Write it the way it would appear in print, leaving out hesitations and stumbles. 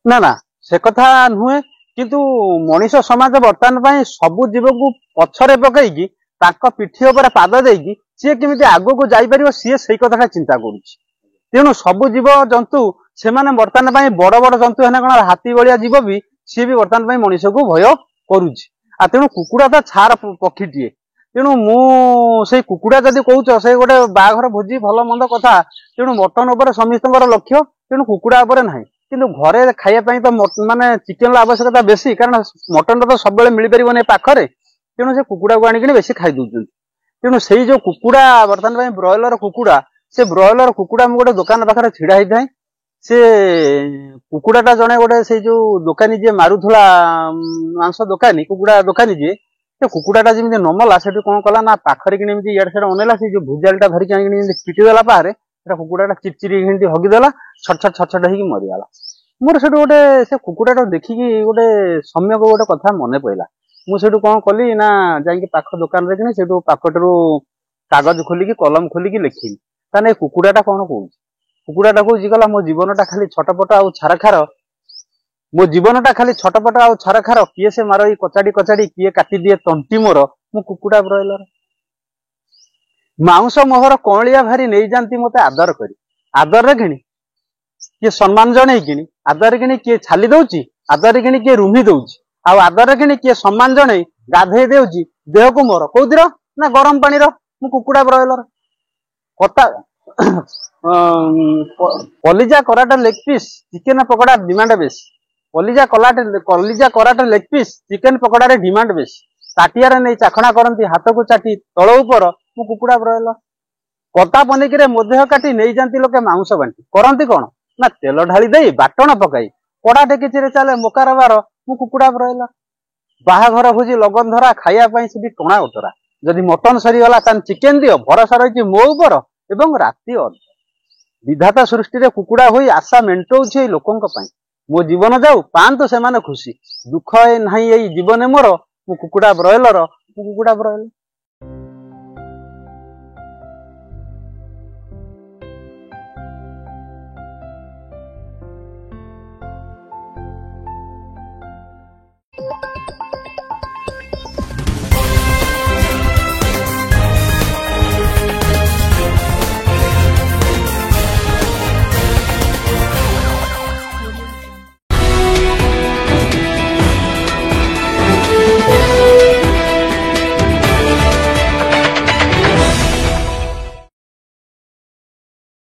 ना ना से कथा नुहे किंतु मनीष समाज बर्तमान सबु जीव को पछरे पकईकी पिठी उपर पाद देकी सी केमी आग को जापर सी से कथा चिंता करुच्ची तेणु सबु जीव जंतु से बर्तमान बड़ बड़ जंतु है कौन हाथी भाया जीव भी सी भी बर्तमान मनीष को भय करुच्ची तेणु कुकुड़ा तो छार पक्षीटीए तेणु मुझे कुकुड़ा जदि कौच से गोटे बाघर भोजी भल मंद कथा तेणु मटन उपर समस्त लक्ष्य तेणु कुकुड़ा उपर ना किंतु घरे खाइबा तो माने चिकेन आवश्यकता बेसी कारण मटन तो सब मिल पार पाखरे तेणु से कुकुड़ा को आनिक बेसी खाई दौरान तेणु से जो कुकुड़ा बर्तमान ब्रॉयलर कुकुड़ा से ब्रॉयलर कुकुड़ा मुझे गोटे दुकान पाखे छिड़ा होता है से कुकुड़ाटा जड़े गोटे से जो दुकानी जी मारुला मांस दुकानी कुकुड़ा दुकानी जी से कुकुड़ाटा जमी नमला से कौन कला ना पाखरे कि इाड़ से अनेला से जो भुजालीटा धरिक पिटिदेला पारे कुकुड़ाटा चिरचिरी हगिदेला छट छट छट छट हो मरीगला मोर से गोटे से कुकुड़ा देखिकी गोटे सम्यक गोटे कथा मन पड़ा मुझे कौन कली ना जाकि पाख दुकान में से पाकटू कागज खोलिकी कलम खोलिकी लिखिली ताने कुकुड़ाटा कौन कौन कुकुड़ाटा कौन गला मो जीवनटा खाली छटपट आउ छारखार मो जीवनटा खाली छटपट आउ छारखार किए से मार कचाड़ी कचाड़ी किए काटी दिए तंटी मोर मो कुकुड़ा ब्रॉयलर मांस मोहर कौलिया भारी नहीं जानती मत आदर करी आदर रे घिणी किए सम्मान जन कि आदर किणी किए छाली दौची आदर किणी किए रुमी दौची आदर किणी किए सम्मान जन गाधे देउची देह को मोर कौदिर ना गरम पानी मु कुकुड़ा ब्रॉयलर कता कलिजा कराटा leg piece chicken pakora demand बेस कलिजा कराटा leg piece chicken pakora demand बेस ताटिया नहीं चाखणा करती हाथ को चाटी तल ऊपर मु कुकुड़ा ब्रॉयलर कता पनिकी मो देह काटी नहीं जाती लोके मांस बांटी करती कौन ना तेल ढाली दे बाटण पकाई कड़ा टेकिची चले मोकारबार मु कुकुड़ा ब्रॉयलर बाहाघर भोजी लगन धरा खाइबा से टणा उतरा जदि मटन सरीगला चिकेन दियो भरोसा रही मो उपर एवं राति अध विधाता सृष्टि कुकुड़ा होई आशा मेन्टौछि लोकों मो जीवन जाऊ पांतु से खुशी दुख ना जीवन मोर मु कुकुड़ा ब्रॉयलर।